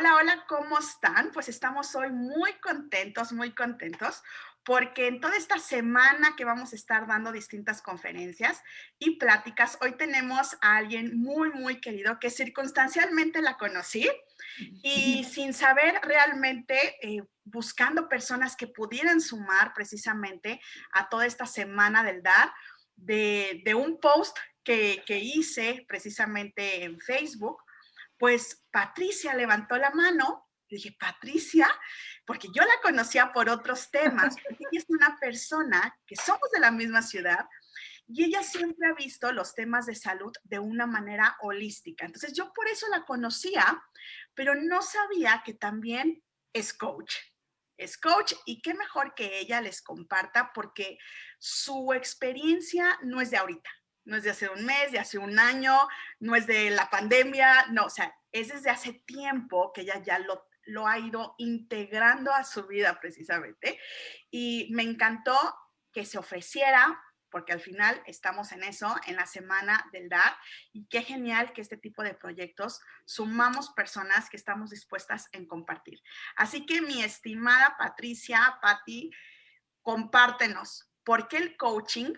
Hola, hola, ¿cómo están? Pues estamos hoy muy contentos, porque en toda esta semana que vamos a estar dando distintas conferencias y pláticas, hoy tenemos a alguien muy querido que circunstancialmente la conocí y sin saber realmente, buscando personas que pudieran sumar precisamente a toda esta semana del dar, de un post que hice precisamente en Facebook, pues Patricia levantó la mano. Dije, Patricia, porque yo la conocía por otros temas, porque ella es una persona que somos de la misma ciudad y ella siempre ha visto los temas de salud de una manera holística. Entonces yo por eso la conocía, pero no sabía que también es coach. Es coach y qué mejor que ella les comparta porque su experiencia no es de ahorita, no es de hace un mes, de hace un año, no es de la pandemia, no, o sea, es desde hace tiempo que ella ya lo ha ido integrando a su vida precisamente. Y me encantó que se ofreciera, porque al final estamos en eso, en la semana del dar, y qué genial que este tipo de proyectos sumamos personas que estamos dispuestas en compartir. Así que mi estimada Patricia, Patti, compártenos, ¿por qué el coaching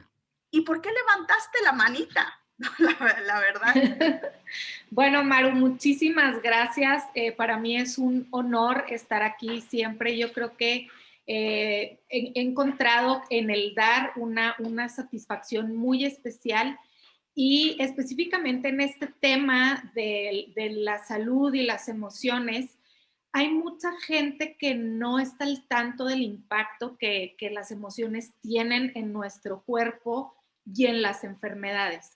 y por qué levantaste la manita? La verdad. Bueno, Maru, muchísimas gracias. Para mí es un honor estar aquí siempre. Yo creo que he encontrado en el dar una satisfacción muy especial y específicamente en este tema de la salud y las emociones. Hay mucha gente que no está al tanto del impacto que las emociones tienen en nuestro cuerpo y en las enfermedades.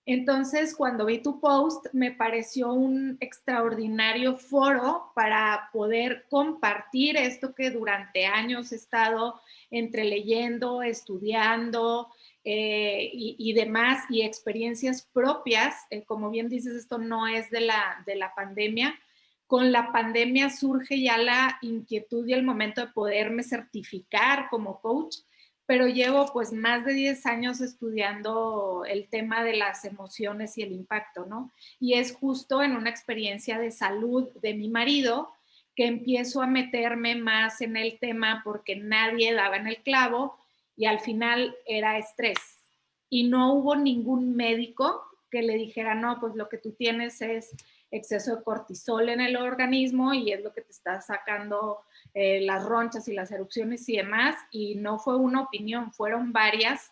Entonces, cuando vi tu post, me pareció un extraordinario foro para poder compartir esto que durante años he estado entre leyendo, estudiando y demás, y experiencias propias. Como bien dices, esto no es de la pandemia. Con la pandemia surge ya la inquietud y el momento de poderme certificar como coach, pero llevo pues más de 10 años estudiando el tema de las emociones y el impacto, ¿no? Y es justo en una experiencia de salud de mi marido que empiezo a meterme más en el tema porque nadie daba en el clavo y al final era estrés. Y no hubo ningún médico que le dijera, no, pues lo que tú tienes es exceso de cortisol en el organismo y es lo que te está sacando las ronchas y las erupciones y demás, y no fue una opinión, fueron varias,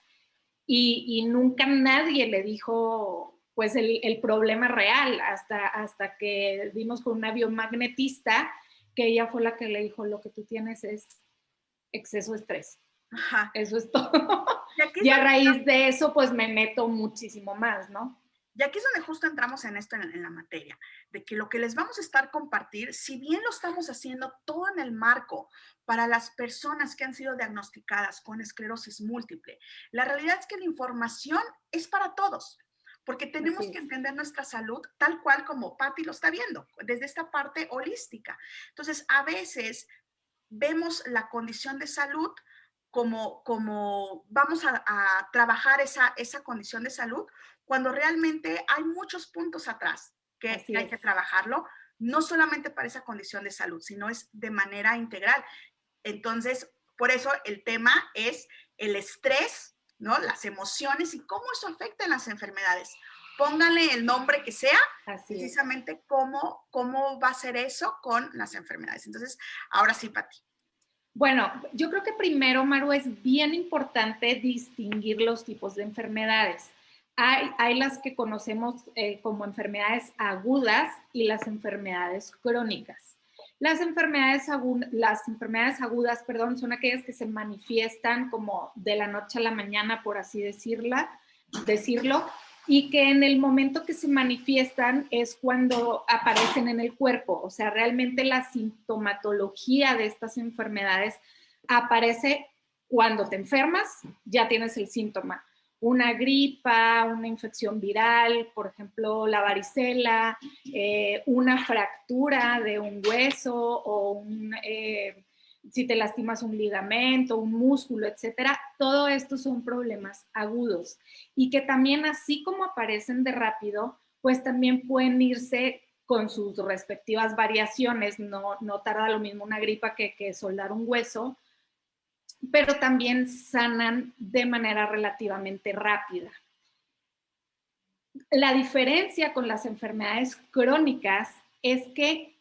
y nunca nadie le dijo pues el problema real, hasta que dimos con una biomagnetista, que ella fue la que le dijo, lo que tú tienes es exceso de estrés. Ajá. Eso es todo. Y aquí es Y a donde raíz de eso, pues me meto muchísimo más, ¿no? Y aquí es donde justo entramos en esto, en la materia, de que lo que les vamos a estar compartir, si bien lo estamos haciendo todo en el marco para las personas que han sido diagnosticadas con esclerosis múltiple, la realidad es que la información es para todos, porque tenemos Así que es. entender nuestra salud tal cual como Patti lo está viendo, desde esta parte holística. Entonces, a veces vemos la condición de salud como vamos a trabajar esa condición de salud, cuando realmente hay muchos puntos atrás que Así hay es. que trabajarlo, no solamente para esa condición de salud, sino es de manera integral. Entonces, por eso el tema es el estrés, ¿no? Las emociones y cómo eso afecta en las enfermedades. Pónganle el nombre que sea, Así es. precisamente cómo va a ser eso con las enfermedades. Entonces, ahora sí, Pati. Bueno, yo creo que primero, Maru, es bien importante distinguir los tipos de enfermedades. Hay las que conocemos como enfermedades agudas y las enfermedades crónicas. Las enfermedades agudas, perdón, son aquellas que se manifiestan como de la noche a la mañana, por así decirlo, y que en el momento que se manifiestan es cuando aparecen en el cuerpo. O sea, realmente la sintomatología de estas enfermedades aparece cuando te enfermas, ya tienes el síntoma. Una gripa, una infección viral, por ejemplo, la varicela, una fractura de un hueso o si te lastimas un ligamento, un músculo, etcétera, todo esto son problemas agudos y que también así como aparecen de rápido, pues también pueden irse con sus respectivas variaciones, no tarda lo mismo una gripa que soldar un hueso, pero también sanan de manera relativamente rápida. La diferencia con las enfermedades crónicas es que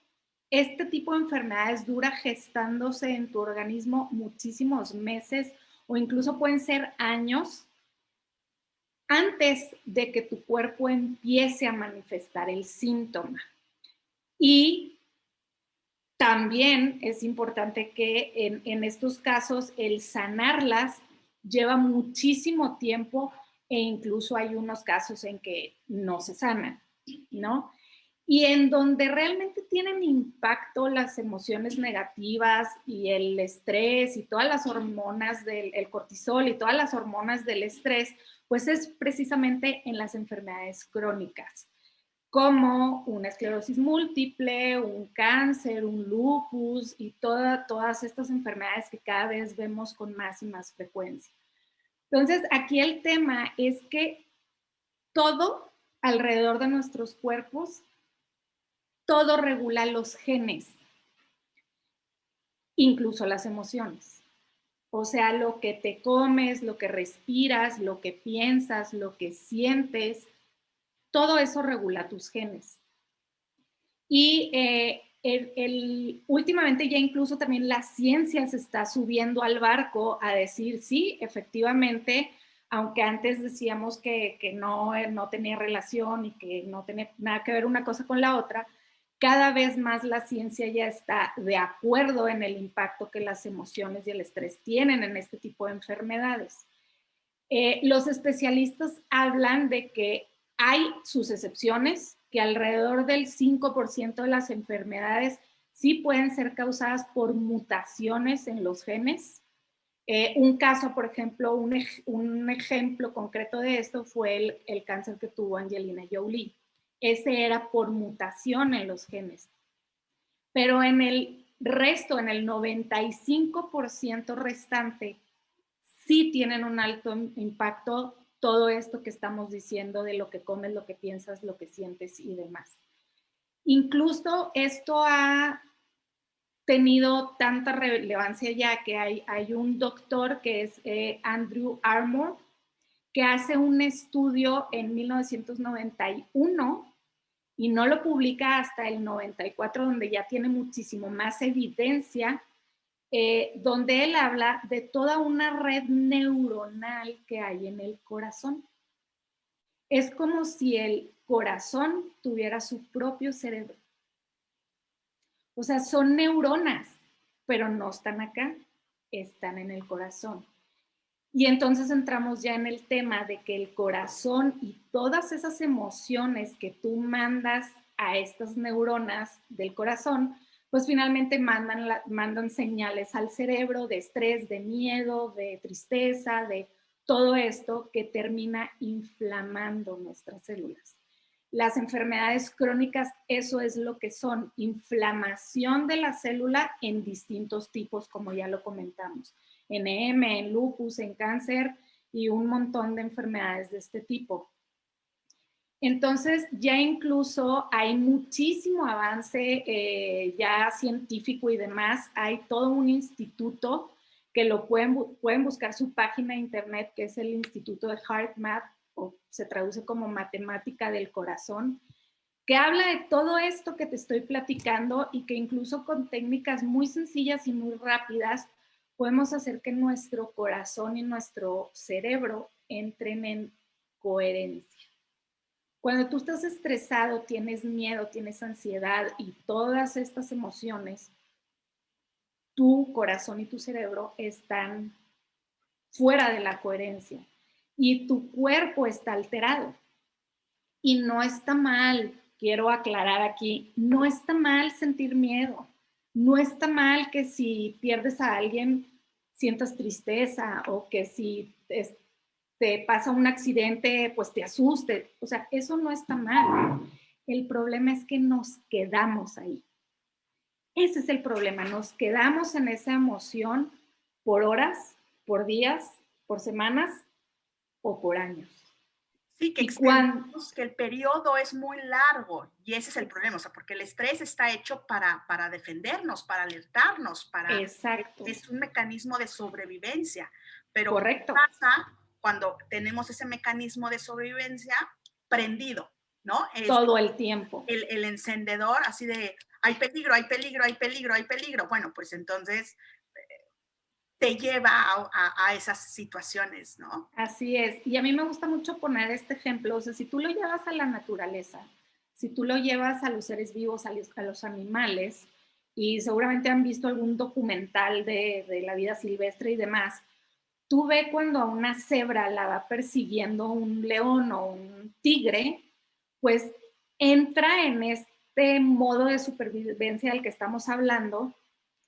este tipo de enfermedades dura gestándose en tu organismo muchísimos meses o incluso pueden ser años antes de que tu cuerpo empiece a manifestar el síntoma. Y también es importante que en estos casos el sanarlas lleva muchísimo tiempo e incluso hay unos casos en que no se sanan, ¿no? Y en donde realmente tienen impacto las emociones negativas y el estrés y todas las hormonas del cortisol y todas las hormonas del estrés, pues es precisamente en las enfermedades crónicas, como una esclerosis múltiple, un cáncer, un lupus y todas estas enfermedades que cada vez vemos con más y más frecuencia. Entonces, aquí el tema es que todo alrededor de nuestros cuerpos, todo regula los genes, incluso las emociones. O sea, lo que te comes, lo que respiras, lo que piensas, lo que sientes, todo eso regula tus genes. Y últimamente ya incluso también la ciencia se está subiendo al barco a decir, sí, efectivamente, aunque antes decíamos que no tenía relación y que no tenía nada que ver una cosa con la otra, cada vez más la ciencia ya está de acuerdo en el impacto que las emociones y el estrés tienen en este tipo de enfermedades. Los especialistas hablan de que hay sus excepciones, que alrededor del 5% de las enfermedades sí pueden ser causadas por mutaciones en los genes. Un caso, por ejemplo, un ejemplo concreto de esto fue el cáncer que tuvo Angelina Jolie. Ese era por mutación en los genes. Pero en el resto, en el 95% restante, sí tienen un alto impacto todo esto que estamos diciendo de lo que comes, lo que piensas, lo que sientes y demás. Incluso esto ha tenido tanta relevancia ya que hay un doctor que es Andrew Armour, que hace un estudio en 1991 y no lo publica hasta el 94, donde ya tiene muchísimo más evidencia, donde él habla de toda una red neuronal que hay en el corazón. Es como si el corazón tuviera su propio cerebro. O sea, son neuronas, pero no están acá, están en el corazón. Y entonces entramos ya en el tema de que el corazón y todas esas emociones que tú mandas a estas neuronas del corazón, pues finalmente mandan señales al cerebro de estrés, de miedo, de tristeza, de todo esto que termina inflamando nuestras células. Las enfermedades crónicas, eso es lo que son, inflamación de la célula en distintos tipos, como ya lo comentamos, en EM, en lupus, en cáncer y un montón de enfermedades de este tipo. Entonces, ya incluso hay muchísimo avance ya científico y demás. Hay todo un instituto que lo pueden buscar su página de internet, que es el Instituto de HeartMath, o se traduce como Matemática del Corazón, que habla de todo esto que te estoy platicando y que incluso con técnicas muy sencillas y muy rápidas podemos hacer que nuestro corazón y nuestro cerebro entren en coherencia. Cuando tú estás estresado, tienes miedo, tienes ansiedad y todas estas emociones, tu corazón y tu cerebro están fuera de la coherencia y tu cuerpo está alterado. Y no está mal, quiero aclarar aquí, no está mal sentir miedo, no está mal que si pierdes a alguien sientas tristeza o que si te pasa un accidente, pues te asuste. O sea, eso no está mal. El problema es que nos quedamos ahí. Ese es el problema. Nos quedamos en esa emoción por horas, por días, por semanas o por años. Sí, que Y cuando, extendemos, que el periodo es muy largo y ese es el problema, o sea, porque el estrés está hecho para defendernos, para alertarnos, exacto, es un mecanismo de sobrevivencia. Pero ¿qué correcto, pasa cuando tenemos ese mecanismo de sobrevivencia prendido? ¿No? Es todo el tiempo. el encendedor así de, hay peligro, hay peligro, hay peligro, hay peligro. Bueno, pues entonces te lleva a esas situaciones, ¿no? Así es. Y a mí me gusta mucho poner este ejemplo. O sea, si tú lo llevas a la naturaleza, si tú lo llevas a los seres vivos, a los animales, y seguramente han visto algún documental de la vida silvestre y demás, tú ve cuando a una cebra la va persiguiendo un león o un tigre, pues entra en este modo de supervivencia del que estamos hablando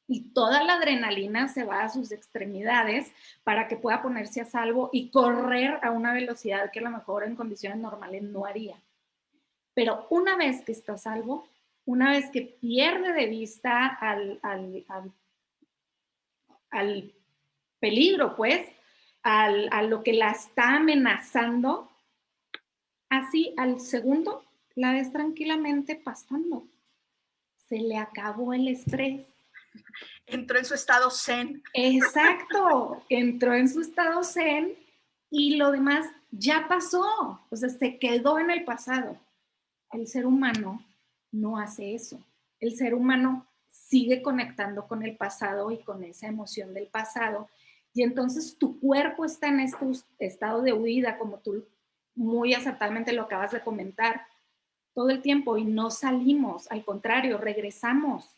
y toda la adrenalina se va a sus extremidades para que pueda ponerse a salvo y correr a una velocidad que a lo mejor en condiciones normales no haría. Pero una vez que está a salvo, una vez que pierde de vista al peligro, pues, a lo que la está amenazando, así al segundo la ves tranquilamente pastando. Se le acabó el estrés. Entró en su estado zen. Exacto, entró en su estado zen y lo demás ya pasó, o sea, se quedó en el pasado. El ser humano no hace eso. El ser humano sigue conectando con el pasado y con esa emoción del pasado. Y entonces tu cuerpo está en este estado de huida, como tú muy acertadamente lo acabas de comentar, todo el tiempo y no salimos, al contrario, regresamos.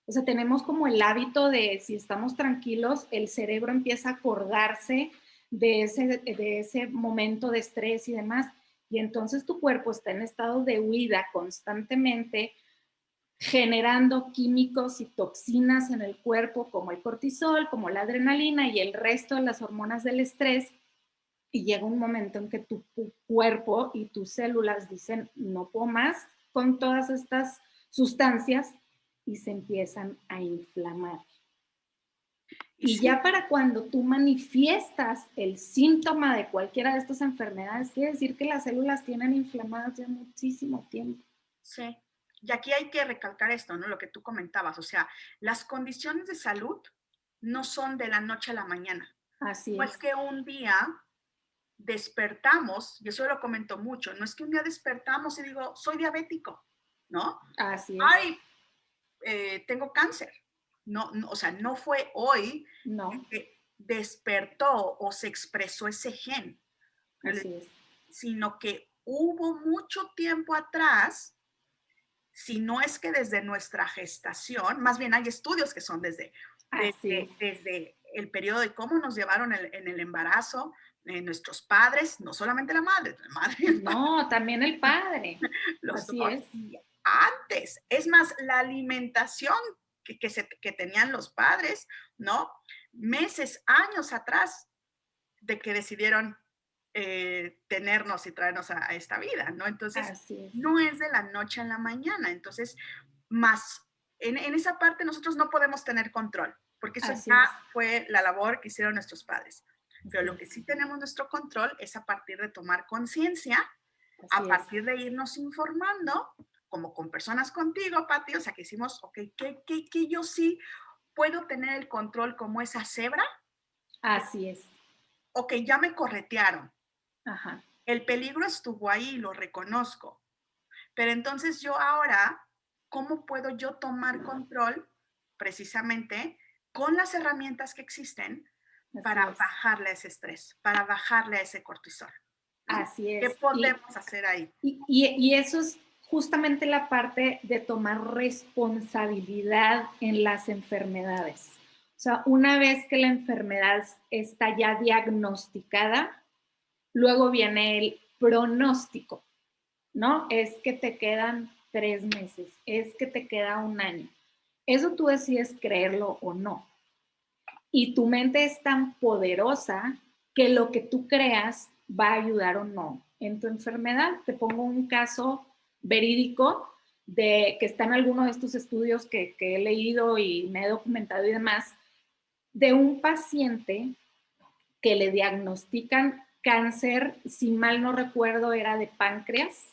O sea, tenemos como el hábito de, si estamos tranquilos, el cerebro empieza a acordarse de ese momento de estrés y demás. Y entonces tu cuerpo está en estado de huida constantemente, generando químicos y toxinas en el cuerpo, como el cortisol, como la adrenalina y el resto de las hormonas del estrés. Y llega un momento en que tu cuerpo y tus células dicen, no puedo más con todas estas sustancias y se empiezan a inflamar. Y Y sí, ya para cuando tú manifiestas el síntoma de cualquiera de estas enfermedades, quiere decir que las células tienen inflamadas ya muchísimo tiempo. sí. Y aquí hay que recalcar esto, ¿no? Lo que tú comentabas, o sea, las condiciones de salud no son de la noche a la mañana. Así No es es, que un día despertamos, y eso lo comento mucho, no es que un día despertamos y digo, soy diabético, ¿no? así es. Ay, tengo cáncer. No, no, o sea, no fue hoy No, que despertó o se expresó ese gen, así es. sino que hubo mucho tiempo atrás, si no es que desde nuestra gestación, más bien hay estudios que son Así es. desde el periodo de cómo nos llevaron en el embarazo, nuestros padres, no solamente la madre y el padre, No, también el padre. los Así dos, es. y antes, es más, la alimentación que tenían los padres, ¿no? Meses, años atrás de que decidieron tenernos y traernos a esta vida, ¿no? Entonces, Así es. no es de la noche a la mañana, entonces, más, en esa parte nosotros no podemos tener control, porque eso Así ya es. fue la labor que hicieron nuestros padres. Pero Así lo es. que sí tenemos nuestro control es a partir de tomar conciencia, a Así es. partir de irnos informando, como con personas contigo, Pati, o sea, que hicimos, ok, ¿qué yo sí puedo tener el control como esa cebra? Así es. Ok, ya me corretearon, Ajá. el peligro estuvo ahí, lo reconozco, pero entonces yo ahora, ¿cómo puedo yo tomar control precisamente con las herramientas que existen Así para es. bajarle a ese estrés, para bajarle a ese cortisol? ¿No? Así ¿Qué es. podemos hacer ahí? Y eso es justamente la parte de tomar responsabilidad en las enfermedades. O sea, una vez que la enfermedad está ya diagnosticada, luego viene el pronóstico, ¿no? Es que te quedan 3 meses, es que te queda un año. Eso tú decides creerlo o no. Y tu mente es tan poderosa que lo que tú creas va a ayudar o no en tu enfermedad. Te pongo un caso verídico de que está en alguno de estos estudios que he leído y me he documentado y demás, de un paciente que le diagnostican cáncer, si mal no recuerdo, era de páncreas.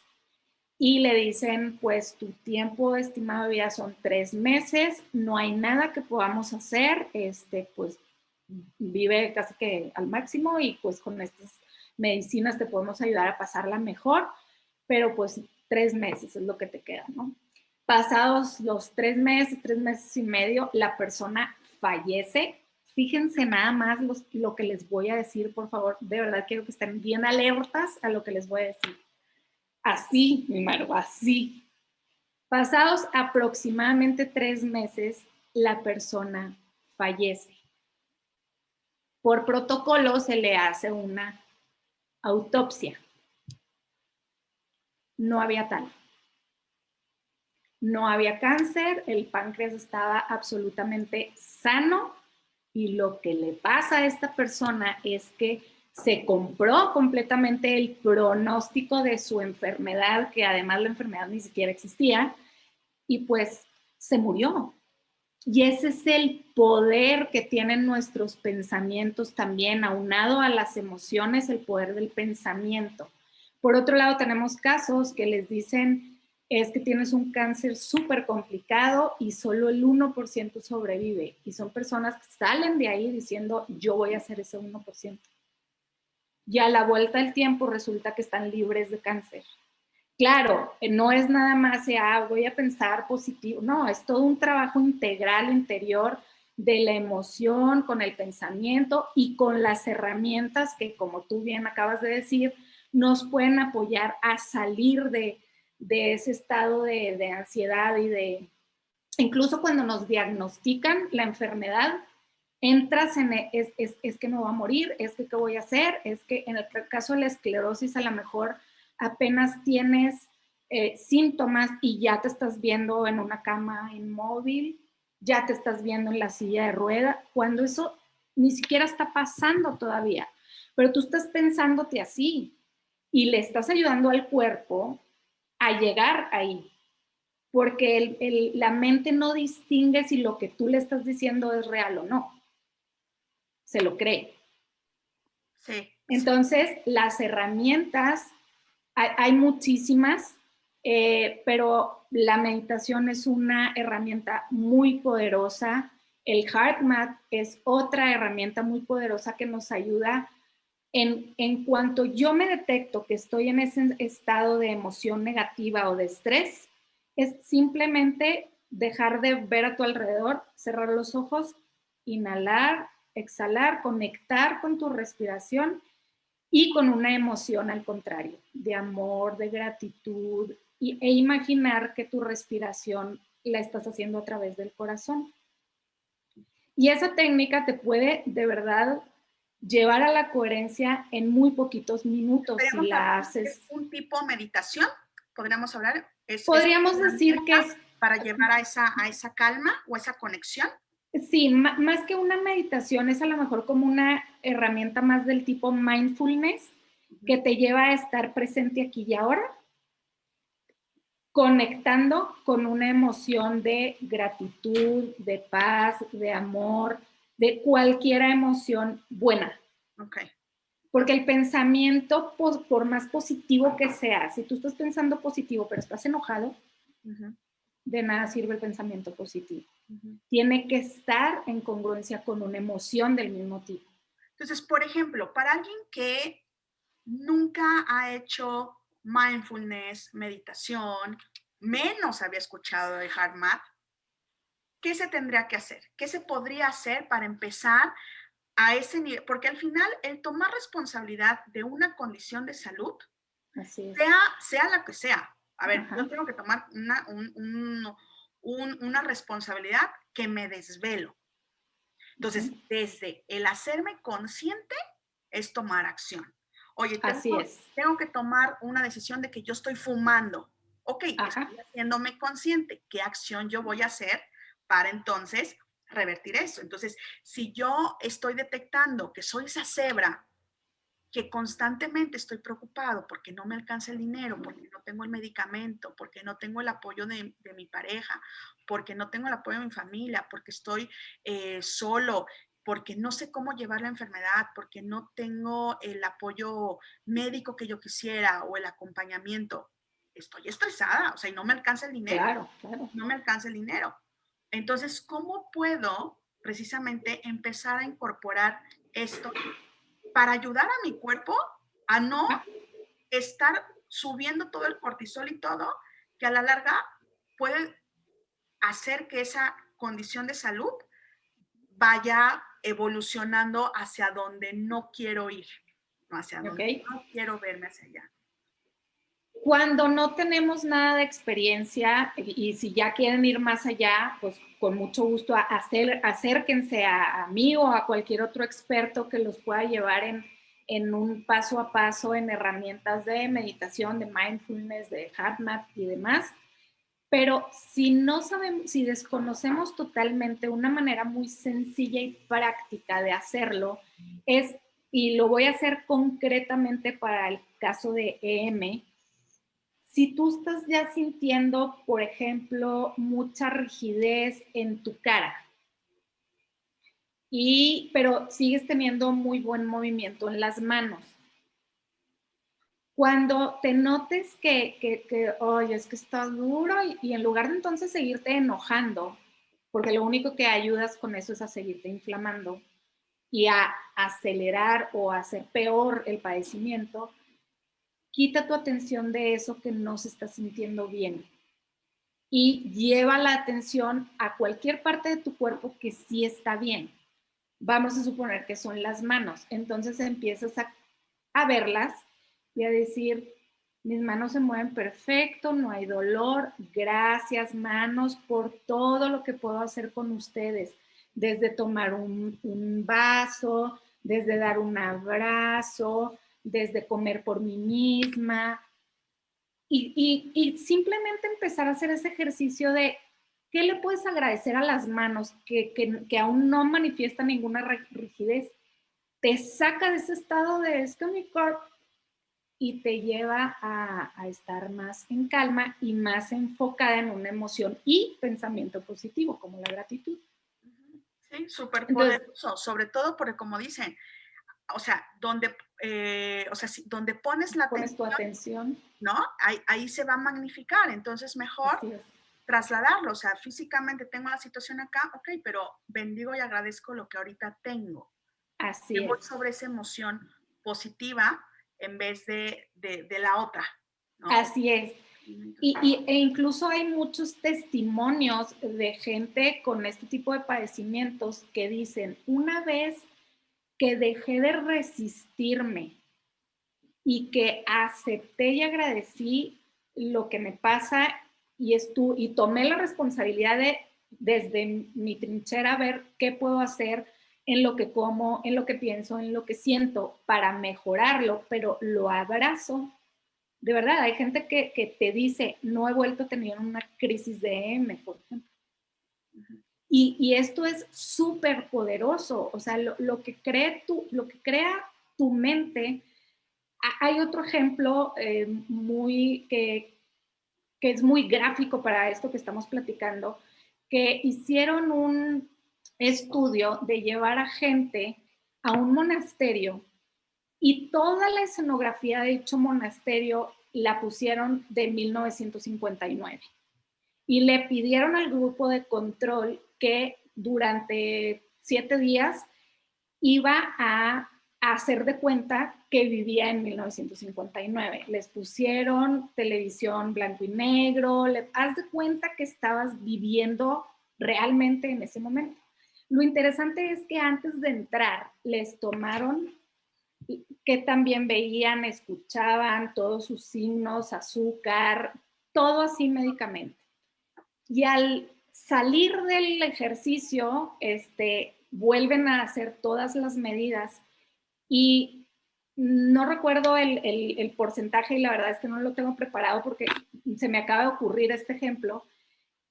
Y le dicen, pues tu tiempo estimado de vida son 3 meses, no hay nada que podamos hacer, pues vive casi que al máximo y pues con estas medicinas te podemos ayudar a pasarla mejor, pero pues 3 meses es lo que te queda, ¿no? Pasados los 3 meses y medio, la persona fallece. Fíjense nada más lo que les voy a decir, por favor, de verdad quiero que estén bien alertas a lo que les voy a decir. Así, mi Maru, así. Pasados aproximadamente 3 meses, la persona fallece. Por protocolo se le hace una autopsia. No había tal. No había cáncer, el páncreas estaba absolutamente sano y lo que le pasa a esta persona es que se compró completamente el pronóstico de su enfermedad, que además la enfermedad ni siquiera existía, y pues se murió. Y ese es el poder que tienen nuestros pensamientos también, aunado a las emociones, el poder del pensamiento. Por otro lado, tenemos casos que les dicen, es que tienes un cáncer súper complicado y solo el 1% sobrevive. Y son personas que salen de ahí diciendo, yo voy a hacer ese 1%. Y a la vuelta del tiempo resulta que están libres de cáncer. Claro, no es nada más, voy a pensar positivo, no, es todo un trabajo integral interior de la emoción, con el pensamiento y con las herramientas que, como tú bien acabas de decir, nos pueden apoyar a salir de ese estado de ansiedad y incluso cuando nos diagnostican la enfermedad, entras en, es que me voy a morir, es que qué voy a hacer, es que en el caso de la esclerosis a lo mejor apenas tienes síntomas y ya te estás viendo en una cama inmóvil, ya te estás viendo en la silla de rueda, cuando eso ni siquiera está pasando todavía, pero tú estás pensándote así y le estás ayudando al cuerpo a llegar ahí, porque la mente no distingue si lo que tú le estás diciendo es real o no, se lo cree. Sí. Entonces, las herramientas, hay muchísimas, pero la meditación es una herramienta muy poderosa. El HeartMath es otra herramienta muy poderosa que nos ayuda en cuanto yo me detecto que estoy en ese estado de emoción negativa o de estrés, es simplemente dejar de ver a tu alrededor, cerrar los ojos, inhalar, exhalar, conectar con tu respiración y con una emoción al contrario, de amor, de gratitud, e imaginar que tu respiración la estás haciendo a través del corazón. Y esa técnica te puede de verdad llevar a la coherencia en muy poquitos minutos si la haces. ¿Es un tipo de meditación? ¿Podríamos hablar? Podríamos decir que es para llevar a esa calma o esa conexión. Sí, más que una meditación, es a lo mejor como una herramienta más del tipo mindfulness que te lleva a estar presente aquí y ahora, conectando con una emoción de gratitud, de paz, de amor, de cualquier emoción buena. Okay. Porque el pensamiento, por más positivo que sea, si tú estás pensando positivo pero estás enojado, de nada sirve el pensamiento positivo. Tiene que estar en congruencia con una emoción del mismo tipo. Entonces, por ejemplo, para alguien que nunca ha hecho mindfulness, meditación, menos había escuchado de HeartMath, ¿qué se tendría que hacer? ¿Qué se podría hacer para empezar a ese nivel? Porque al final el tomar responsabilidad de una condición de salud, Así es. sea la que sea. A ver, Ajá. yo tengo que tomar una responsabilidad que me desvelo. Entonces, desde el hacerme consciente es tomar acción. Oye, Así es. tengo que tomar una decisión de que yo estoy fumando. Ok, Ajá. estoy haciéndome consciente. ¿Qué acción yo voy a hacer para entonces revertir eso? Entonces, si yo estoy detectando que soy esa cebra que constantemente estoy preocupado porque no me alcanza el dinero, porque no tengo el medicamento, porque no tengo el apoyo de mi pareja, porque no tengo el apoyo de mi familia, porque estoy solo, porque no sé cómo llevar la enfermedad, porque no tengo el apoyo médico que yo quisiera o el acompañamiento. Estoy estresada, o sea, y no me alcanza el dinero, Claro, claro. no me alcanza el dinero. Entonces, ¿cómo puedo precisamente empezar a incorporar esto para ayudar a mi cuerpo a no Ah, estar subiendo todo el cortisol y todo, que a la larga puede hacer que esa condición de salud vaya evolucionando hacia donde no quiero ir, no hacia ok. donde no quiero verme hacia allá. Cuando no tenemos nada de experiencia y si ya quieren ir más allá, pues con mucho gusto acérquense a mí o a cualquier otro experto que los pueda llevar en un paso a paso en herramientas de meditación, de mindfulness, de HeartMath y demás. Pero si no sabemos, si desconocemos totalmente una manera muy sencilla y práctica de hacerlo, es, y lo voy a hacer concretamente para el caso de EM, si tú estás ya sintiendo, por ejemplo, mucha rigidez en tu cara, pero sigues teniendo muy buen movimiento en las manos, cuando te notes oye, es que está duro y en lugar de entonces seguirte enojando, porque lo único que ayudas con eso es a seguirte inflamando y a acelerar o a hacer peor el padecimiento, quita tu atención de eso que no se está sintiendo bien y lleva la atención a cualquier parte de tu cuerpo que sí está bien. Vamos a suponer que son las manos. Entonces empiezas a verlas y a decir, mis manos se mueven perfecto, no hay dolor, gracias manos por todo lo que puedo hacer con ustedes, desde tomar un vaso, desde dar un abrazo, desde comer por mí misma, y simplemente empezar a hacer ese ejercicio de qué le puedes agradecer a las manos que aún no manifiesta ninguna rigidez. Te saca de ese estado de esto mi cuerpo y te lleva a estar más en calma y más enfocada en una emoción y pensamiento positivo, como la gratitud. Sí, súper Entonces, poderoso, sobre todo porque como dicen, o sea, o sea, donde pones la pones tu atención, atención, ¿no? Ahí se va a magnificar, entonces mejor así es, trasladarlo, o sea, físicamente tengo la situación acá, ok, pero bendigo y agradezco lo que ahorita tengo. Me así voy es. sobre esa emoción positiva en vez de la otra, ¿no? Así es. E incluso hay muchos testimonios de gente con este tipo de padecimientos que dicen, una vez que dejé de resistirme y que acepté y agradecí lo que me pasa y tomé la responsabilidad de, desde mi trinchera, ver qué puedo hacer en lo que como, en lo que pienso, en lo que siento para mejorarlo, pero lo abrazo. De verdad, hay gente que te dice, no he vuelto a tener una crisis de EM, por ejemplo. Y esto es súper poderoso, o sea, lo que crea tu mente. Hay otro ejemplo que es muy gráfico para esto que estamos platicando, que hicieron un estudio de llevar a gente a un monasterio y toda la escenografía de dicho monasterio la pusieron de 1959 y le pidieron al grupo de control que durante 7 días iba a hacer de cuenta que vivía en 1959. Les pusieron televisión blanco y negro, haz de cuenta que estabas viviendo realmente en ese momento. Lo interesante es que antes de entrar les tomaron que también veían, escuchaban todos sus signos, azúcar, todo así médicamente. Y al salir del ejercicio, vuelven a hacer todas las medidas y no recuerdo el porcentaje y la verdad es que no lo tengo preparado porque se me acaba de ocurrir este ejemplo,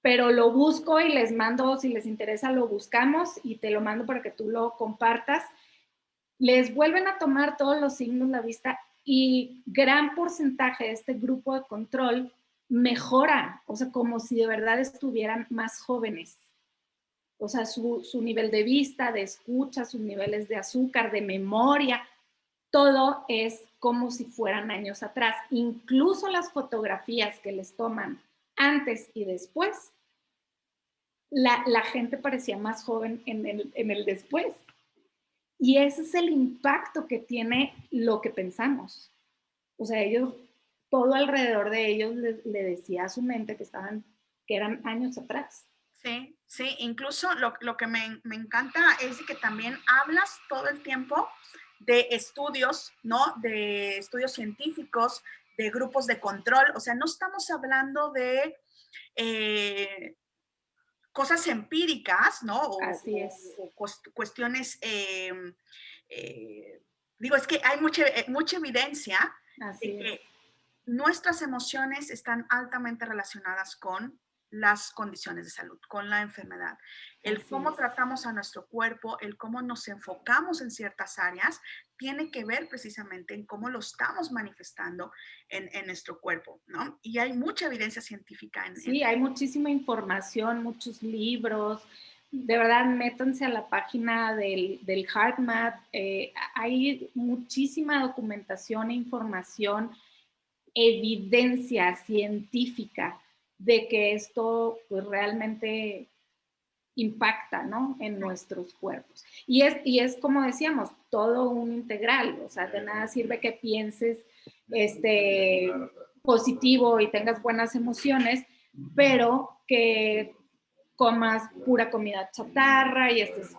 pero lo busco y les mando, si les interesa, lo buscamos y te lo mando para que tú lo compartas. Les vuelven a tomar todos los signos de la vista y gran porcentaje de este grupo de control mejora, o sea, como si de verdad estuvieran más jóvenes. O sea, su nivel de vista, de escucha, sus niveles de azúcar, de memoria, todo es como si fueran años atrás. Incluso las fotografías que les toman antes y después, la gente parecía más joven en el después. Y ese es el impacto que tiene lo que pensamos. O sea, ellos, todo alrededor de ellos le decía a su mente que eran años atrás. Sí, sí, incluso lo que me encanta es que también hablas todo el tiempo de estudios, ¿no? De estudios científicos, de grupos de control, o sea, no estamos hablando de cosas empíricas, ¿no? Así es. O cuestiones, digo, es que hay mucha evidencia Así de es. que nuestras emociones están altamente relacionadas con las condiciones de salud, con la enfermedad. El Así cómo es. tratamos a nuestro cuerpo, el cómo nos enfocamos en ciertas áreas, tiene que ver precisamente en cómo lo estamos manifestando en nuestro cuerpo, ¿no? Y hay mucha evidencia científica Sí, hay muchísima información, muchos libros. De verdad, métanse a la página del HeartMath. Hay muchísima documentación e información, evidencia científica de que esto pues, realmente impacta, ¿no? En nuestros cuerpos. Y es como decíamos, todo un integral. O sea, de nada sirve que pienses positivo y tengas buenas emociones, pero que comas pura comida chatarra y estés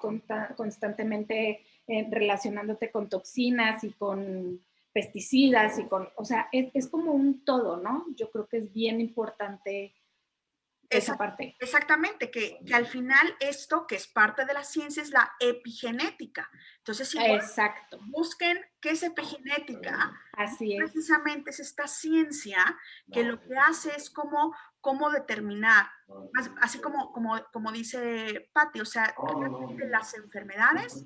constantemente relacionándote con toxinas y con pesticidas y con, o sea, es como un todo, ¿no? Yo creo que es bien importante esa parte. Exactamente, que al final esto que es parte de la ciencia es la epigenética. Entonces, igual Exacto. busquen qué es epigenética. Así es. Precisamente es esta ciencia que lo que hace es cómo determinar, así como dice Patti, o sea, realmente las enfermedades,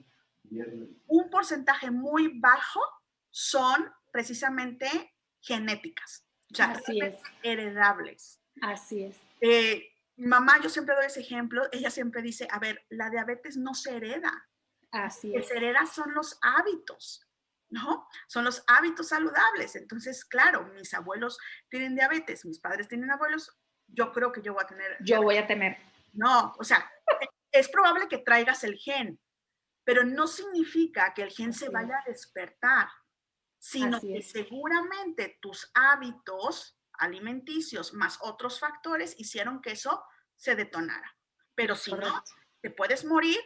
un porcentaje muy bajo son precisamente genéticas, o sea, Así es. heredables. Así es. Mi mamá, yo siempre doy ese ejemplo, ella siempre dice, a ver, la diabetes no se hereda, Así lo que es. se hereda son los hábitos, ¿no? Son los hábitos saludables. Entonces, claro, mis abuelos tienen diabetes, mis padres tienen abuelos, yo creo que yo voy a tener Yo diabetes. voy a tener. No, o sea, es probable que traigas el gen, pero no significa que el gen se vaya a despertar, sino Así que es. seguramente tus hábitos alimenticios más otros factores hicieron que eso se detonara. Pero si no, Correcto. te puedes morir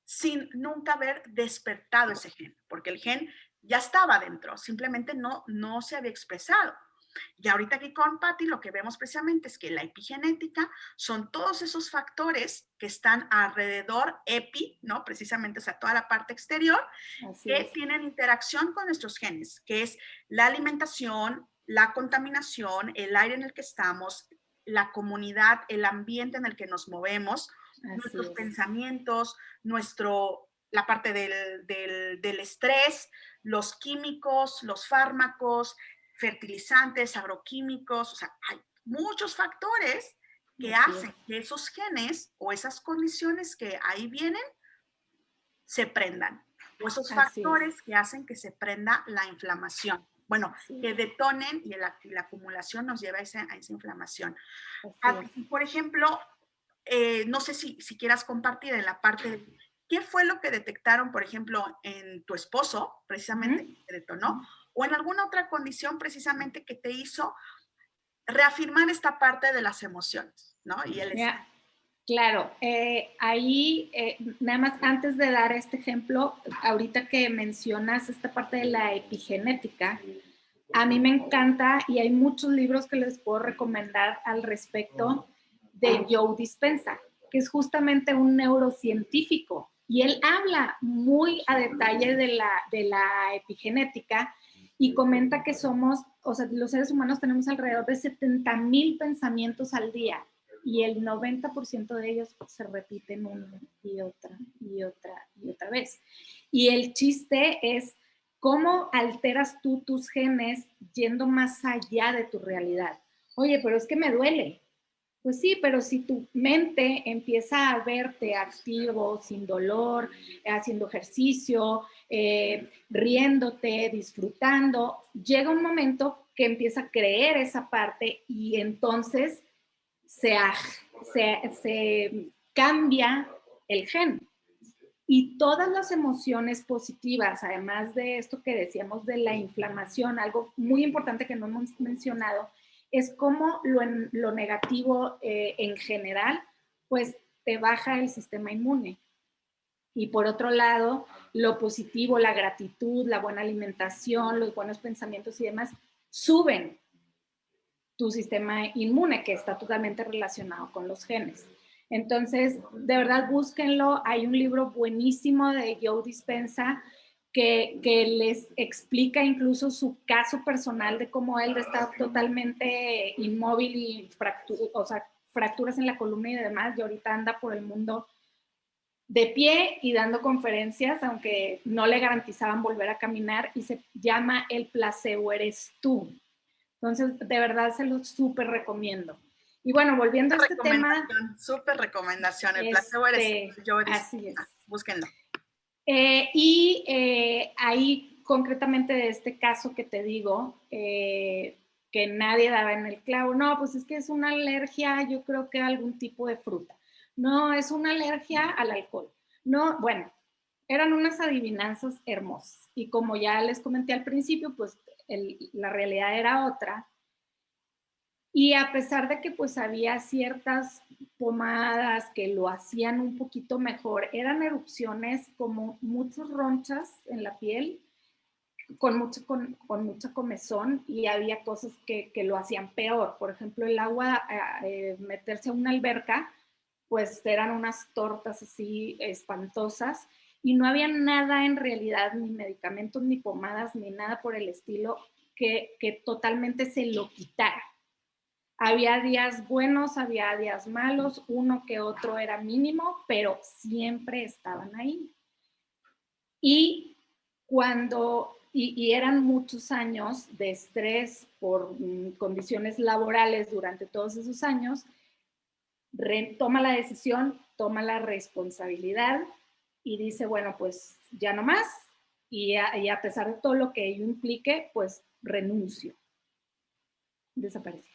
sin nunca haber despertado ese gen, porque el gen ya estaba dentro, simplemente no se había expresado. Y ahorita aquí con Patty lo que vemos precisamente es que la epigenética son todos esos factores que están alrededor, epi, ¿no? Precisamente, o sea, toda la parte exterior, Así que es. tienen interacción con nuestros genes, que es la alimentación, la contaminación, el aire en el que estamos, la comunidad, el ambiente en el que nos movemos, Así nuestros es. pensamientos, la parte del estrés, los químicos, los fármacos, fertilizantes, agroquímicos, o sea, hay muchos factores que Así es. hacen que esos genes o esas condiciones que ahí vienen se prendan, o esos Así es. factores que hacen que se prenda la inflamación. Bueno, Así que es. detonen y la acumulación nos lleva a esa inflamación. Así es. Por ejemplo, no sé si quieras compartir en la parte de qué fue lo que detectaron, por ejemplo, en tu esposo, precisamente, que te detonó, o en alguna otra condición precisamente que te hizo reafirmar esta parte de las emociones, ¿no? Y el Mira, claro, ahí, nada más antes de dar este ejemplo, ahorita que mencionas esta parte de la epigenética, a mí me encanta y hay muchos libros que les puedo recomendar al respecto de Joe Dispenza, que es justamente un neurocientífico y él habla muy a detalle de la epigenética y comenta que somos, o sea, los seres humanos tenemos alrededor de 70,000 pensamientos al día y el 90% de ellos se repiten una y otra y otra y otra vez. Y el chiste es cómo alteras tú tus genes yendo más allá de tu realidad. Oye, pero es que me duele. Pues sí, pero si tu mente empieza a verte activo, sin dolor, haciendo ejercicio, riéndote, disfrutando, llega un momento que empieza a creer esa parte y entonces se, se cambia el gen. Y todas las emociones positivas, además de esto que decíamos de la inflamación, algo muy importante que no hemos mencionado, es cómo lo negativo en general, pues te baja el sistema inmune. Y por otro lado, lo positivo, la gratitud, la buena alimentación, los buenos pensamientos y demás, suben tu sistema inmune, que está totalmente relacionado con los genes. Entonces, de verdad, búsquenlo. Hay un libro buenísimo de Joe Dispenza que les explica incluso su caso personal de cómo él está totalmente inmóvil y o sea, fracturas en la columna y demás, y ahorita anda por el mundo de pie y dando conferencias, aunque no le garantizaban volver a caminar, y se llama El placebo eres tú. Entonces, de verdad se lo súper recomiendo. Y bueno, volviendo a este tema. Súper recomendación. El placebo eres yo. Así es. Búsquenlo. Ahí concretamente de este caso que te digo, que nadie daba en el clavo, no, pues es que es una alergia, yo creo que a algún tipo de fruta. No, es una alergia al alcohol. No, bueno, eran unas adivinanzas hermosas. Y como ya les comenté al principio, pues la realidad era otra. Y a pesar de que pues había ciertas pomadas que lo hacían un poquito mejor, eran erupciones como muchas ronchas en la piel, con mucha comezón, y había cosas que lo hacían peor. Por ejemplo, el agua, meterse a una alberca, pues eran unas tortas así espantosas, y no había nada en realidad, ni medicamentos, ni pomadas, ni nada por el estilo, que totalmente se lo quitara. Había días buenos, había días malos, uno que otro era mínimo, pero siempre estaban ahí. Y eran muchos años de estrés por condiciones laborales durante todos esos años, toma la decisión, toma la responsabilidad y dice, bueno, pues ya no más, y a pesar de todo lo que ello implique, pues renuncio. Desapareció.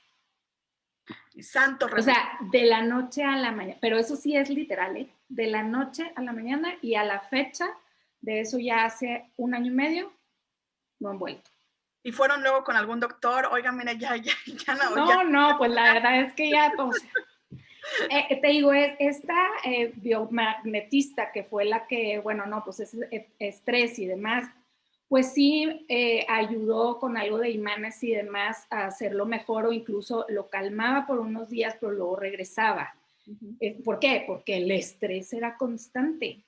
Santo remedio. O sea, de la noche a la mañana, pero eso sí es literal, ¿eh? De la noche a la mañana, y a la fecha de eso ya hace 1 año y medio, no han vuelto. ¿Y fueron luego con algún doctor? Oiga, mira, ya no. No, pues la verdad es que ya, o sea, te digo, esta biomagnetista que fue la que, bueno, no, pues es estrés y demás, pues sí ayudó con algo de imanes y demás a hacerlo mejor, o incluso lo calmaba por unos días, pero luego regresaba. ¿Por qué? Porque el estrés era constante.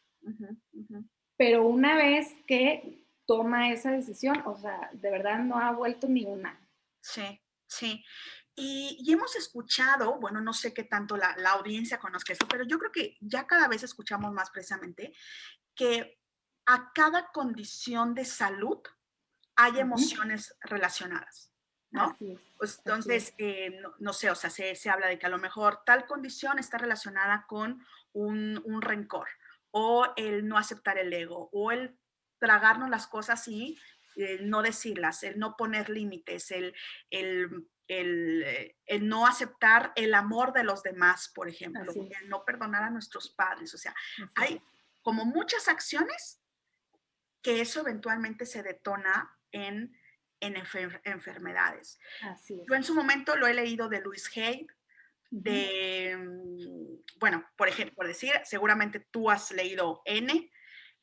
Pero una vez que toma esa decisión, o sea, de verdad no ha vuelto ni una. Sí, sí. Y hemos escuchado, bueno, no sé qué tanto la audiencia conozca esto, pero yo creo que ya cada vez escuchamos más precisamente que a cada condición de salud hay emociones relacionadas, ¿no? Así es. Pues entonces, no sé, o sea, se habla de que a lo mejor tal condición está relacionada con un rencor, o el no aceptar el ego, o el tragarnos las cosas y no decirlas, el no poner límites, el no aceptar el amor de los demás, por ejemplo, el no perdonar a nuestros padres. O sea, hay como muchas acciones que eso eventualmente se detona en enfermedades. Así es. Yo en su momento lo he leído de Louise Hay, bueno, por ejemplo, por decir, seguramente tú has leído N.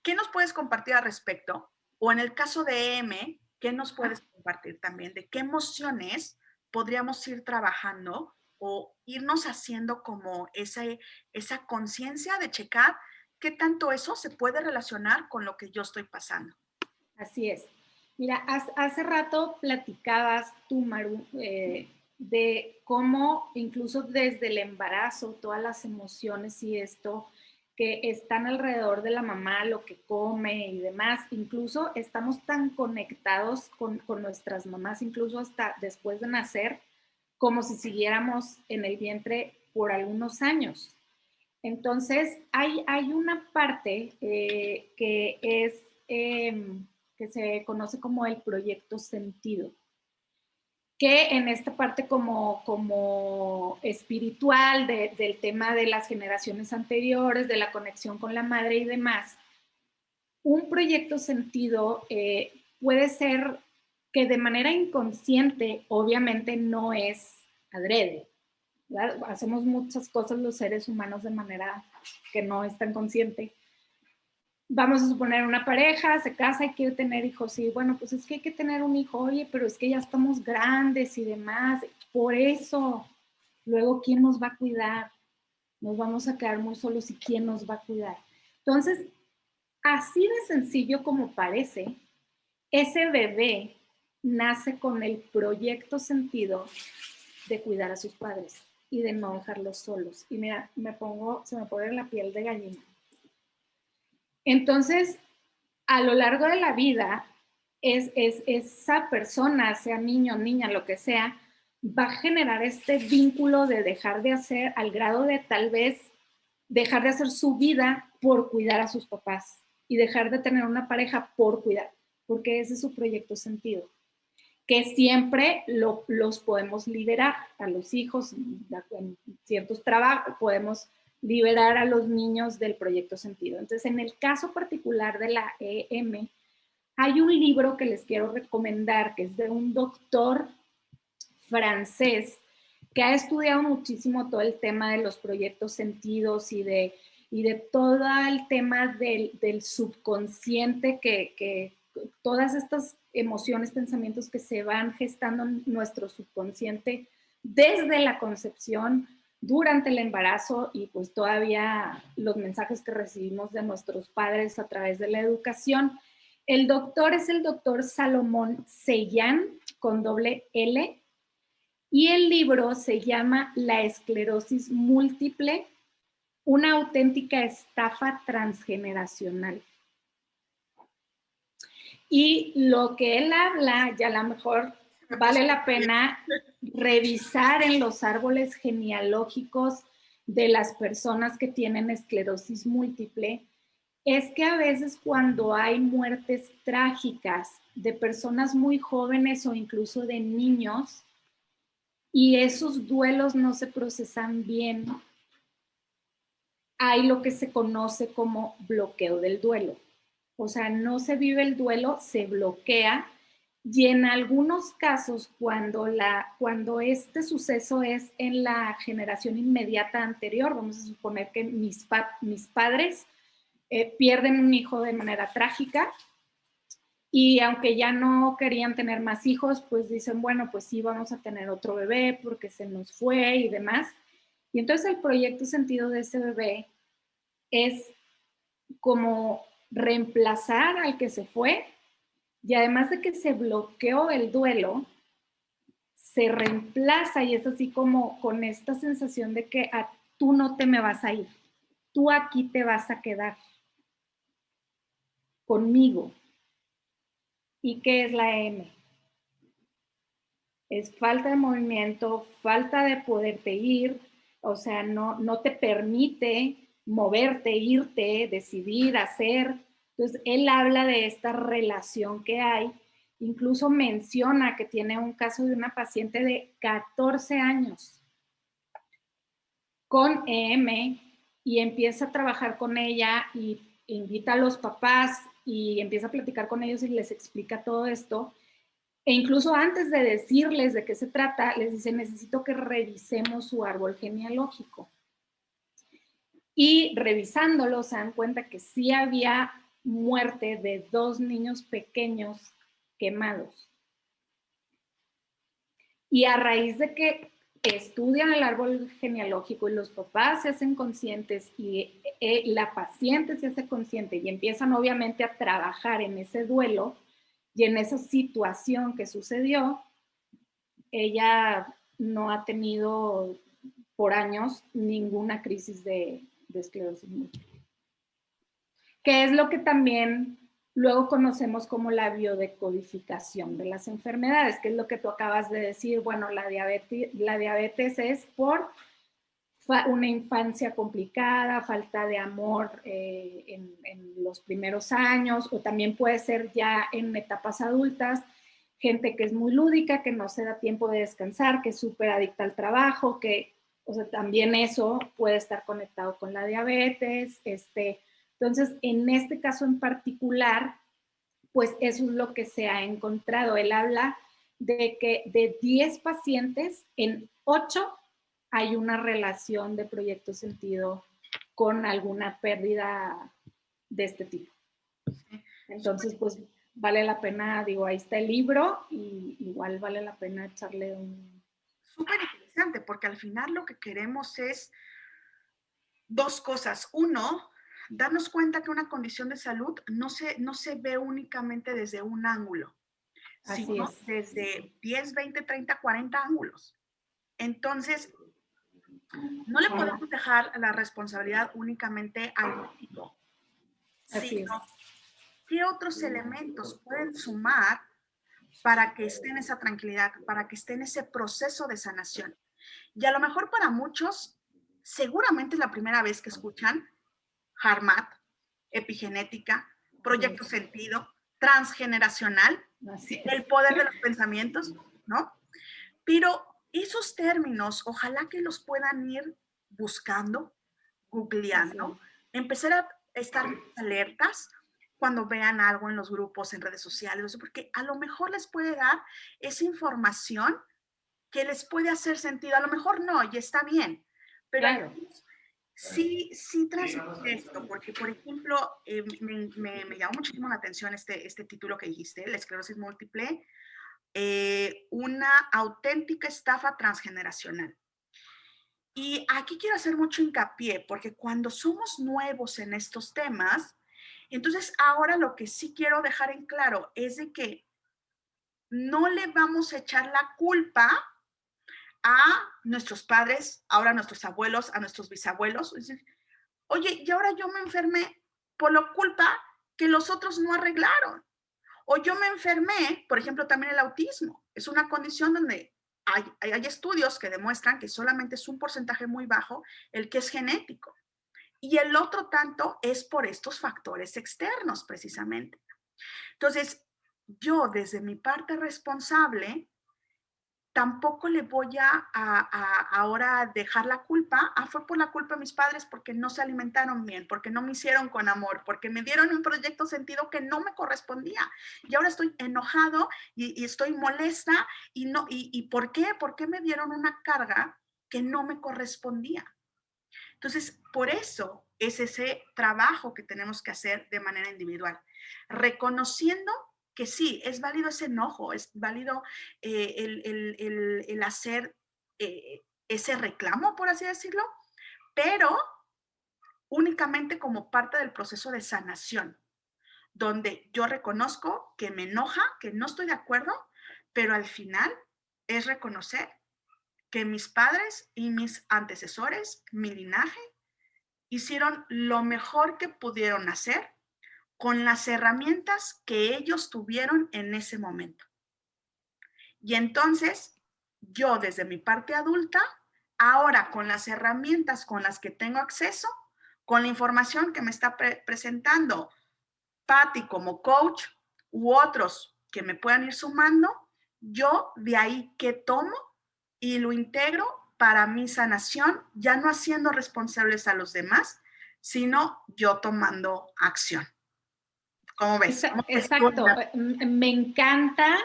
¿Qué nos puedes compartir al respecto? O en el caso de M, ¿qué nos puedes compartir también? ¿De qué emociones podríamos ir trabajando o irnos haciendo como esa conciencia de checar qué tanto eso se puede relacionar con lo que yo estoy pasando? Así es. Mira, hace rato platicabas tú, Maru, de cómo incluso desde el embarazo, todas las emociones y esto que están alrededor de la mamá, lo que come y demás, incluso estamos tan conectados con nuestras mamás, incluso hasta después de nacer, como si siguiéramos en el vientre por algunos años. Entonces, hay una parte que es, que se conoce como el proyecto sentido, que en esta parte como espiritual del tema de las generaciones anteriores, de la conexión con la madre y demás, un proyecto sentido puede ser que de manera inconsciente, obviamente no es adrede, ¿verdad? Hacemos muchas cosas los seres humanos de manera que no es tan consciente. Vamos a suponer una pareja, se casa y quiere tener hijos, y bueno, pues es que hay que tener un hijo, oye, pero es que ya estamos grandes y demás, por eso, luego, ¿quién nos va a cuidar? Nos vamos a quedar muy solos y ¿quién nos va a cuidar? Entonces, así de sencillo como parece, ese bebé nace con el proyecto sentido de cuidar a sus padres y de no dejarlos solos. Y mira, se me pone la piel de gallina. Entonces, a lo largo de la vida, esa persona, sea niño, niña, lo que sea, va a generar este vínculo de dejar de hacer al grado de tal vez dejar de hacer su vida por cuidar a sus papás y dejar de tener una pareja por cuidar, porque ese es su proyecto sentido, que siempre los podemos liberar a los hijos, en ciertos trabajos podemos liberar a los niños del proyecto sentido. Entonces, en el caso particular de la EM, hay un libro que les quiero recomendar, que es de un doctor francés que ha estudiado muchísimo todo el tema de los proyectos sentidos y de todo el tema del subconsciente, que todas estas emociones, pensamientos que se van gestando en nuestro subconsciente desde la concepción, durante el embarazo y pues todavía los mensajes que recibimos de nuestros padres a través de la educación. El doctor es el doctor Salomón Sellán, con doble L, y el libro se llama La esclerosis múltiple, una auténtica estafa transgeneracional. Y lo que él habla, ya a lo mejor vale la pena revisar en los árboles genealógicos de las personas que tienen esclerosis múltiple, es que a veces cuando hay muertes trágicas de personas muy jóvenes o incluso de niños, y esos duelos no se procesan bien, hay lo que se conoce como bloqueo del duelo. O sea, no se vive el duelo, se bloquea, y en algunos casos, cuando este suceso es en la generación inmediata anterior, vamos a suponer que mis padres pierden un hijo de manera trágica, y aunque ya no querían tener más hijos, pues dicen, bueno, pues sí, vamos a tener otro bebé porque se nos fue y demás. Y entonces el proyecto sentido de ese bebé es como reemplazar al que se fue, y además de que se bloqueó el duelo, se reemplaza, y es así como con esta sensación de que tú no te me vas a ir, tú aquí te vas a quedar conmigo. ¿Y qué es la M? Es falta de movimiento, falta de poderte ir, o sea, no te permite moverte, irte, decidir, hacer. Entonces, él habla de esta relación que hay, incluso menciona que tiene un caso de una paciente de 14 años con EM, y empieza a trabajar con ella y invita a los papás y empieza a platicar con ellos y les explica todo esto. E incluso antes de decirles de qué se trata, les dice, necesito que revisemos su árbol genealógico. Y revisándolo se dan cuenta que sí había muerte de 2 niños pequeños quemados. Y a raíz de que estudian el árbol genealógico y los papás se hacen conscientes y la paciente se hace consciente y empiezan obviamente a trabajar en ese duelo y en esa situación que sucedió, ella no ha tenido por años ninguna crisis de esclerosis múltiple. Que es lo que también luego conocemos como la biodecodificación de las enfermedades, que es lo que tú acabas de decir. Bueno, la diabetes es por una infancia complicada, falta de amor en los primeros años, o también puede ser ya en etapas adultas, gente que es muy lúdica, que no se da tiempo de descansar, que es súper adicta al trabajo, que, o sea, también eso puede estar conectado con la diabetes. Entonces, en este caso en particular, pues eso es lo que se ha encontrado. Él habla de que de 10 pacientes, en 8 hay una relación de proyecto sentido con alguna pérdida de este tipo. Entonces, pues vale la pena, digo, ahí está el libro y igual vale la pena echarle un... Súper interesante, porque al final lo que queremos es dos cosas. Uno, darnos cuenta que una condición de salud no se ve únicamente desde un ángulo, Así sino es. desde 10, 20, 30, 40 ángulos. Entonces, no le podemos dejar la responsabilidad únicamente al médico, Así es. sino qué otros elementos pueden sumar para que esté en esa tranquilidad, para que esté en ese proceso de sanación. Y a lo mejor para muchos, seguramente es la primera vez que escuchan HARMAT, epigenética, proyecto sentido, transgeneracional, Así es. el poder de los pensamientos, ¿no? Pero esos términos, ojalá que los puedan ir buscando, googleando, empezar a estar alertas cuando vean algo en los grupos, en redes sociales, porque a lo mejor les puede dar esa información que les puede hacer sentido. A lo mejor no, y está bien, pero Claro. sí transmite esto, porque, por ejemplo, me llamó muchísimo la atención este título que dijiste, la esclerosis múltiple, una auténtica estafa transgeneracional. Y aquí quiero hacer mucho hincapié, porque cuando somos nuevos en estos temas, entonces ahora lo que sí quiero dejar en claro es de que no le vamos a echar la culpa a nuestros padres, ahora a nuestros abuelos, a nuestros bisabuelos. Es decir, oye, y ahora yo me enfermé por la culpa que los otros no arreglaron. O yo me enfermé, por ejemplo, también el autismo. Es una condición donde hay estudios que demuestran que solamente es un porcentaje muy bajo el que es genético. Y el otro tanto es por estos factores externos, precisamente. Entonces, yo desde mi parte responsable, tampoco le voy a ahora dejar la culpa. Fue por la culpa de mis padres porque no se alimentaron bien, porque no me hicieron con amor, porque me dieron un proyecto sentido que no me correspondía. Y ahora estoy enojado y estoy molesta. ¿Y por qué? ¿Por qué me dieron una carga que no me correspondía? Entonces, por eso es ese trabajo que tenemos que hacer de manera individual, reconociendo que sí, es válido ese enojo, es válido el hacer ese reclamo, por así decirlo, pero únicamente como parte del proceso de sanación, donde yo reconozco que me enoja, que no estoy de acuerdo, pero al final es reconocer que mis padres y mis antecesores, mi linaje, hicieron lo mejor que pudieron hacer con las herramientas que ellos tuvieron en ese momento. Y entonces, yo desde mi parte adulta, ahora con las herramientas con las que tengo acceso, con la información que me está presentando Patti como coach u otros que me puedan ir sumando, yo de ahí que tomo y lo integro para mi sanación, ya no haciendo responsables a los demás, sino yo tomando acción. ¿Cómo ves? ¿Cómo ves tú? Exacto, me encanta,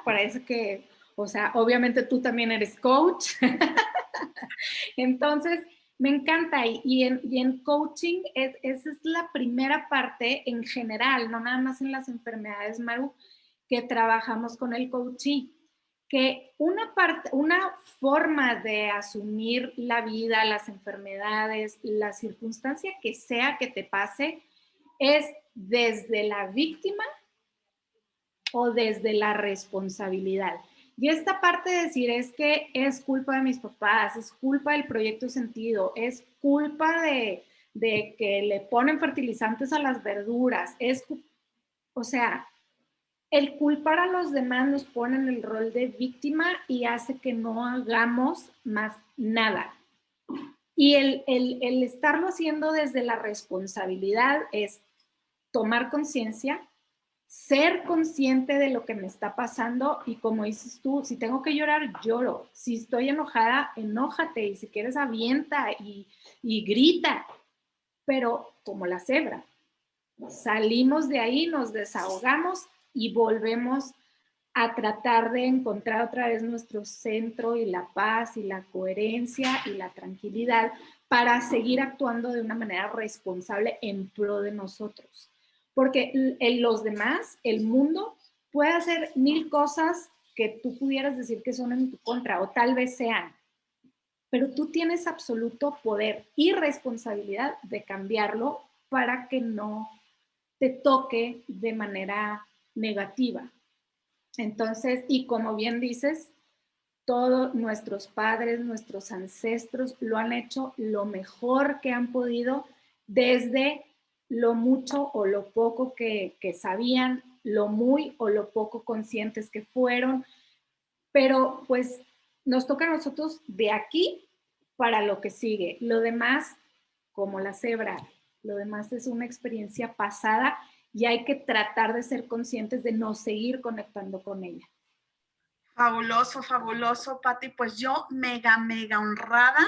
parece que, o sea, obviamente tú también eres coach, entonces me encanta y en coaching esa es la primera parte en general, no nada más en las enfermedades, Maru, que trabajamos con el coaching, que una forma de asumir la vida, las enfermedades, la circunstancia que sea que te pase, es desde la víctima o desde la responsabilidad. Y esta parte de decir es que es culpa de mis papás, es culpa del proyecto sentido, es culpa de que le ponen fertilizantes a las verduras, o sea, el culpar a los demás nos pone en el rol de víctima y hace que no hagamos más nada. Y el estarlo haciendo desde la responsabilidad es tomar conciencia, ser consciente de lo que me está pasando y como dices tú, si tengo que llorar, lloro. Si estoy enojada, enójate y si quieres avienta y grita, pero como la cebra. Salimos de ahí, nos desahogamos y volvemos a tratar de encontrar otra vez nuestro centro y la paz y la coherencia y la tranquilidad para seguir actuando de una manera responsable en pro de nosotros. Porque los demás, el mundo, puede hacer mil cosas que tú pudieras decir que son en tu contra o tal vez sean, pero tú tienes absoluto poder y responsabilidad de cambiarlo para que no te toque de manera negativa. Entonces, y como bien dices, todos nuestros padres, nuestros ancestros lo han hecho lo mejor que han podido desde lo mucho o lo poco que sabían, lo muy o lo poco conscientes que fueron, pero pues nos toca a nosotros de aquí para lo que sigue. Lo demás, como la cebra, lo demás es una experiencia pasada y hay que tratar de ser conscientes de no seguir conectando con ella. Fabuloso, fabuloso, Pati. Pues yo mega, mega honrada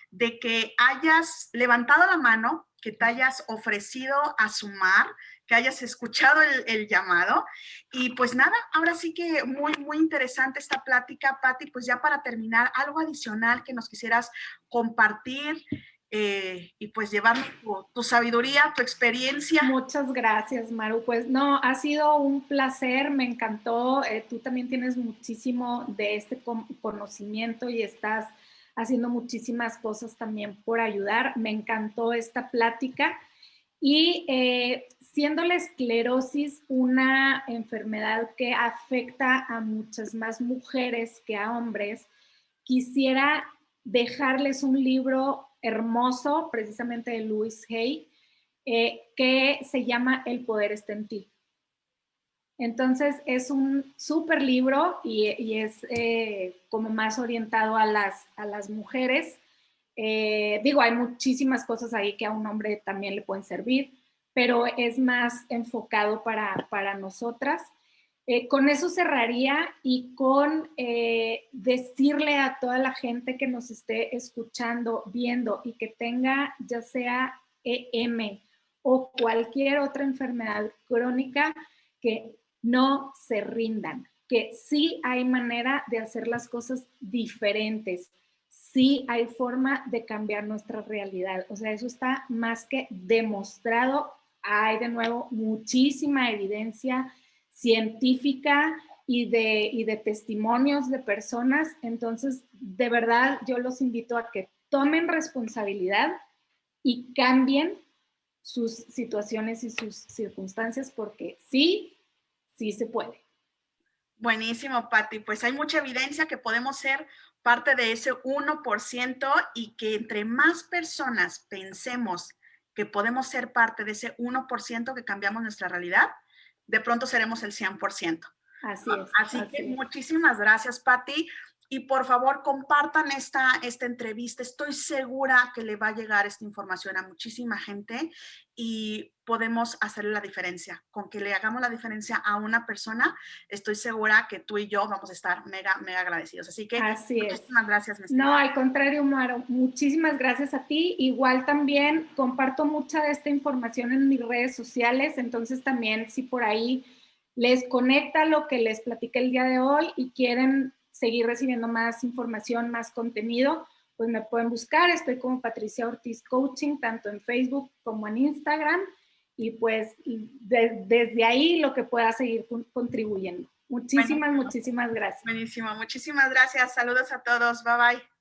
de que hayas levantado la mano, que te hayas ofrecido a sumar, que hayas escuchado el llamado. Y pues nada, ahora sí que muy, muy interesante esta plática, Pati. Pues ya para terminar, algo adicional que nos quisieras compartir y pues llevar tu sabiduría, tu experiencia. Muchas gracias, Maru. Pues no, ha sido un placer, me encantó. Tú también tienes muchísimo de este conocimiento y estás haciendo muchísimas cosas también por ayudar. Me encantó esta plática. Y siendo la esclerosis una enfermedad que afecta a muchas más mujeres que a hombres, quisiera dejarles un libro hermoso, precisamente de Louise Hay, que se llama El poder está en ti. Entonces es un súper libro y es como más orientado a las mujeres. Digo, hay muchísimas cosas ahí que a un hombre también le pueden servir, pero es más enfocado para nosotras. Con eso cerraría y con decirle a toda la gente que nos esté escuchando, viendo y que tenga ya sea EM o cualquier otra enfermedad crónica, que no se rindan, que sí hay manera de hacer las cosas diferentes, sí hay forma de cambiar nuestra realidad. O sea, eso está más que demostrado. Hay de nuevo muchísima evidencia científica y de testimonios de personas. Entonces, de verdad, yo los invito a que tomen responsabilidad y cambien sus situaciones y sus circunstancias, porque sí, sí se puede. Buenísimo, Pati. Pues hay mucha evidencia que podemos ser parte de ese 1% y que entre más personas pensemos que podemos ser parte de ese 1% que cambiamos nuestra realidad, de pronto seremos el 100%. Así es. Así que muchísimas gracias, Pati. Y por favor, compartan esta entrevista. Estoy segura que le va a llegar esta información a muchísima gente y podemos hacerle la diferencia. Con que le hagamos la diferencia a una persona, estoy segura que tú y yo vamos a estar mega, mega agradecidos. Así que muchísimas gracias. No, al contrario, Maro, muchísimas gracias a ti. Igual también comparto mucha de esta información en mis redes sociales, entonces también si por ahí les conecta lo que les platiqué el día de hoy y quieren seguir recibiendo más información, más contenido, pues me pueden buscar. Estoy como Patricia Ortiz Coaching, tanto en Facebook como en Instagram. Y pues desde ahí lo que pueda seguir contribuyendo. Muchísimas gracias. Buenísimo. Muchísimas gracias. Saludos a todos. Bye, bye.